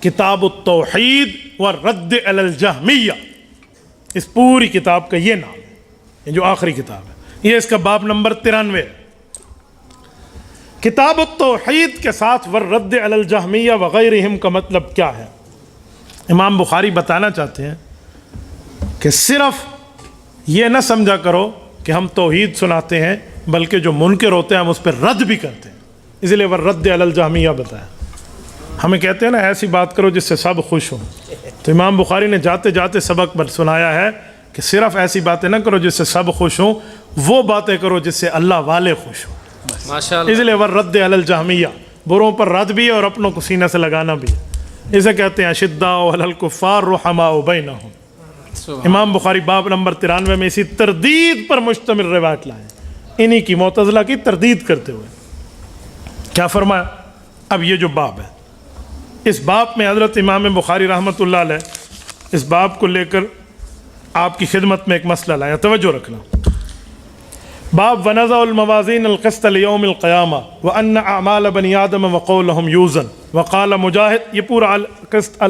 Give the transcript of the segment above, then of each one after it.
کتاب التوحید والرد علی الجہمیہ، اس پوری کتاب کا یہ نام ہے، یہ جو آخری کتاب ہے، یہ اس کا باب نمبر 93 ہے۔ کتاب التوحید کے ساتھ والرد علی الجہمیہ وغیرہم کا مطلب کیا ہے؟ امام بخاری بتانا چاہتے ہیں کہ صرف یہ نہ سمجھا کرو کہ ہم توحید سناتے ہیں، بلکہ جو منکر ہوتے ہیں ہم اس پہ رد بھی کرتے ہیں، اس لیے والرد علی الجہمیہ بتایا۔ ہمیں کہتے ہیں نا ایسی بات کرو جس سے سب خوش ہوں، تو امام بخاری نے جاتے جاتے سبق پر سنایا ہے کہ صرف ایسی باتیں نہ کرو جس سے سب خوش ہوں، وہ باتیں کرو جس سے اللہ والے خوش ہوں۔ ماشاءاللہ۔ اس لیے والرد علی الجہمیہ، بروں پر رد بھی ہے اور اپنوں کو سینہ سے لگانا بھی ہے، اسے کہتے ہیں اشداء علی الکفار رحماء بینہم۔ امام بخاری باب نمبر 93 میں اسی تردید پر مشتمل روایت لائے، انہی کی معتزلہ کی تردید کرتے ہوئے کیا فرمایا؟ اب یہ جو باب ہے، اس باب میں حضرت امام بخاری رحمۃ اللہ علیہ اس باب کو لے کر آپ کی خدمت میں ایک مسئلہ لایا، توجہ رکھنا۔ باب ونضع الموازین القسط لیوم القیامہ وان اعمال بنی آدم وقولهم یوزن، وقال مجاہد، یہ پورا القسط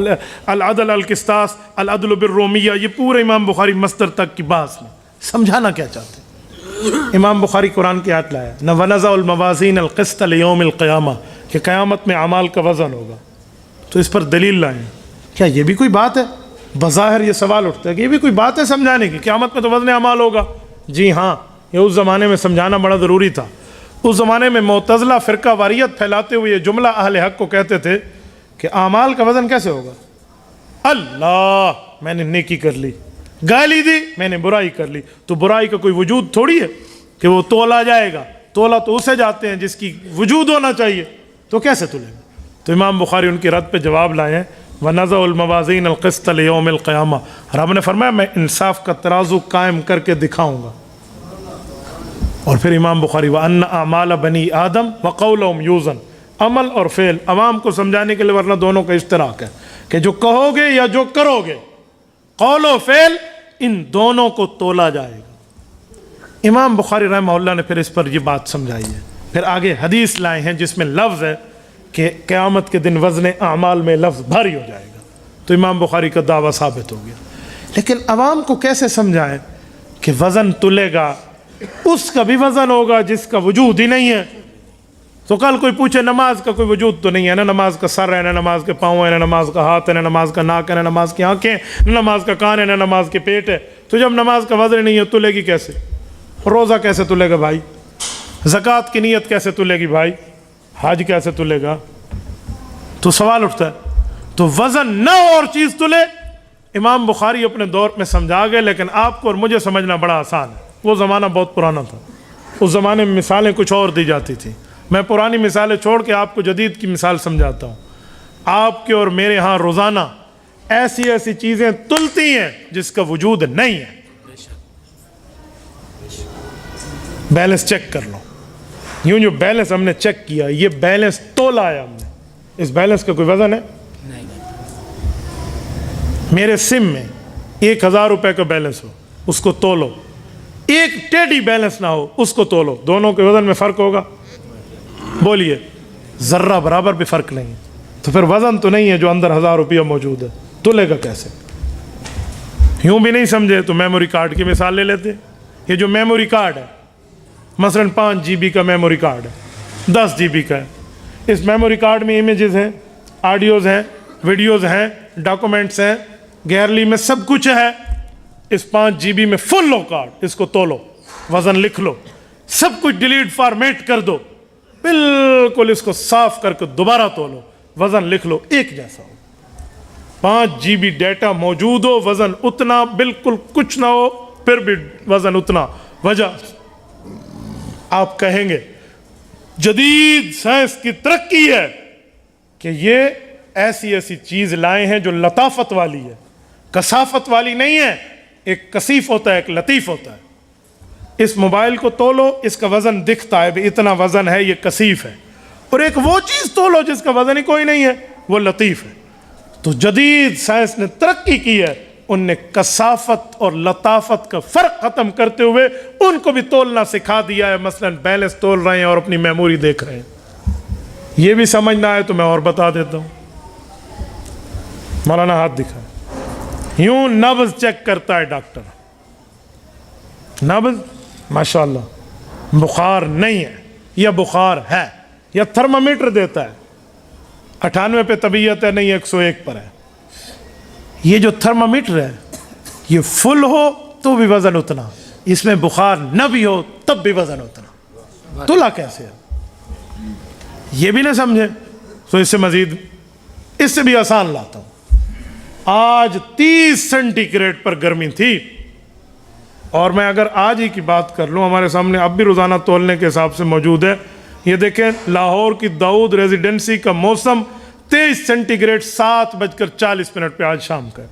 العدل القسطاس العدل بالرومیہ، یہ پورے امام بخاری مصدر تک کی بحث میں سمجھانا کیا چاہتے ہیں؟ امام بخاری قرآن کی آیت لایا نہ ونضع الموازین القسط لیوم القیامہ، کہ قیامت میں اعمال کا وزن ہوگا، تو اس پر دلیل لائیں۔ کیا یہ بھی کوئی بات ہے؟ بظاہر یہ سوال اٹھتا ہے کہ یہ بھی کوئی بات ہے سمجھانے کی، قیامت میں تو وزن اعمال ہوگا؟ جی ہاں، یہ اس زمانے میں سمجھانا بڑا ضروری تھا۔ اس زمانے میں معتزلہ فرقہ واریت پھیلاتے ہوئے یہ جملہ اہل حق کو کہتے تھے کہ اعمال کا وزن کیسے ہوگا؟ اللہ، میں نے نیکی کر لی، گالی دی، میں نے برائی کر لی، تو برائی کا کوئی وجود تھوڑی ہے کہ وہ تولا جائے گا، تولا تو اسے جاتے ہیں جس کی وجود ہونا چاہیے، تو کیسے تولے گا؟ تو امام بخاری ان کی رد پہ جواب لائے ہیں وَنَضَعُ الْمَوَازِينَ الْقِسْطَ لِيَوْمِ الْقِيَامَةِ، رب نے فرمایا میں انصاف کا ترازو قائم کر کے دکھاؤں گا۔ اور پھر امام بخاری وَأَنَّ أَعْمَالَ بَنِي آدم وَقَوْلَهُمْ يُوزَن، عمل اور فعل عوام کو سمجھانے کے لیے، ورنہ دونوں کا اشتراک ہے کہ جو کہو گے یا جو کرو گے، قول و فعل، ان دونوں کو تولا جائے گا۔ امام بخاری رحمہ اللہ نے پھر اس پر یہ بات سمجھائی ہے، پھر آگے حدیث لائے ہیں جس میں لفظ ہے کہ قیامت کے دن وزن اعمال میں لفظ بھاری ہو جائے گا، تو امام بخاری کا دعویٰ ثابت ہو گیا۔ لیکن عوام کو کیسے سمجھائیں کہ وزن تلے گا، اس کا بھی وزن ہوگا جس کا وجود ہی نہیں ہے؟ تو کل کوئی پوچھے نماز کا کوئی وجود تو نہیں ہے، نہ نماز کا سر ہے، نہ نماز کے پاؤں ہے، نہ نماز کا ہاتھ ہے، نہ نماز کا ناک ہے، نہ نماز کی آنکھیں، نہ نماز کا کان ہے، نہ نماز کے پیٹ ہے، تو جب نماز کا وزن نہیں ہے تلے گی کیسے؟ روزہ کیسے تلے گا بھائی؟ زکوٰۃ کی نیت کیسے تلے گی بھائی؟ حج کیسے تلے گا؟ تو سوال اٹھتا ہے، تو وزن نہ اور چیز تلے، امام بخاری اپنے دور میں سمجھا گئے، لیکن آپ کو اور مجھے سمجھنا بڑا آسان ہے۔ وہ زمانہ بہت پرانا تھا، اس زمانے میں مثالیں کچھ اور دی جاتی تھیں۔ میں پرانی مثالیں چھوڑ کے آپ کو جدید کی مثال سمجھاتا ہوں۔ آپ کے اور میرے ہاں روزانہ ایسی ایسی چیزیں تلتی ہیں جس کا وجود نہیں ہے۔ بیلنس چیک کر لو، یوں جو بیلنس ہم نے چیک کیا، یہ بیلنس تولا ہے ہم نے، اس بیلنس کا کوئی وزن ہے؟ میرے سم میں 1000 روپے کا بیلنس ہو، اس کو تولو، ایک ٹیڈی بیلنس نہ ہو، اس کو تولو، دونوں کے وزن میں فرق ہوگا؟ بولیے، ذرہ برابر بھی فرق نہیں ہے، تو پھر وزن تو نہیں ہے جو اندر 1000 روپیہ موجود ہے، تلے گا کیسے؟ یوں بھی نہیں سمجھے تو میموری کارڈ کی مثال لے لیتے۔ یہ جو میموری کارڈ ہے، مثلا 5 GB کا میموری کارڈ ہے، 10 GB کا ہے، اس میموری کارڈ میں امیجز ہیں، آڈیوز ہیں، ویڈیوز ہیں، ڈاکومنٹس ہیں، گیلری میں سب کچھ ہے۔ اس 5 GB میں فل لو کارڈ، اس کو تولو، وزن لکھ لو، سب کچھ ڈیلیٹ فارمیٹ کر دو، بالکل اس کو صاف کر کے دوبارہ تولو، وزن لکھ لو، ایک جیسا ہو۔ 5 GB ڈیٹا موجود ہو، وزن اتنا، بالکل کچھ نہ ہو، پھر بھی وزن اتنا۔ وجہ آپ کہیں گے جدید سائنس کی ترقی ہے کہ یہ ایسی ایسی چیز لائے ہیں جو لطافت والی ہے، کثافت والی نہیں ہے۔ ایک کثیف ہوتا ہے، ایک لطیف ہوتا ہے۔ اس موبائل کو تولو، اس کا وزن دکھتا ہے بھی اتنا وزن ہے، یہ کثیف ہے، اور ایک وہ چیز تولو جس کا وزن ہی کوئی نہیں ہے، وہ لطیف ہے۔ تو جدید سائنس نے ترقی کی ہے، ان نے کثافت اور لطافت کا فرق ختم کرتے ہوئے ان کو بھی تولنا سکھا دیا ہے۔ مثلا بیلنس تول رہے ہیں اور اپنی میموری دیکھ رہے ہیں۔ یہ بھی سمجھنا ہے تو میں اور بتا دیتا ہوں۔ مولانا ہاتھ دکھائیں. یوں نبض چیک کرتا ہے ڈاکٹر. نبض ماشاء اللہ بخار نہیں ہے یا بخار ہے, یا تھرمامیٹر دیتا ہے 98 پہ طبیعت ہے, نہیں 101 پر ہے. یہ جو تھرمامیٹر ہے یہ فل ہو تو بھی وزن اتنا, اس میں بخار نہ بھی ہو تب بھی وزن اتنا. تلا کیسے ہے یہ بھی نہ سمجھے. تو اس سے مزید, اس سے بھی آسان لاتا ہوں. آج 30 سینٹی گریڈ پر گرمی تھی, اور میں اگر آج ہی کی بات کر لوں, ہمارے سامنے اب بھی روزانہ تولنے کے حساب سے موجود ہے. یہ دیکھیں لاہور کی داؤد ریزیڈنسی کا موسم 23 سینٹی گریڈ 7:40 پہ آج شام کا ہے.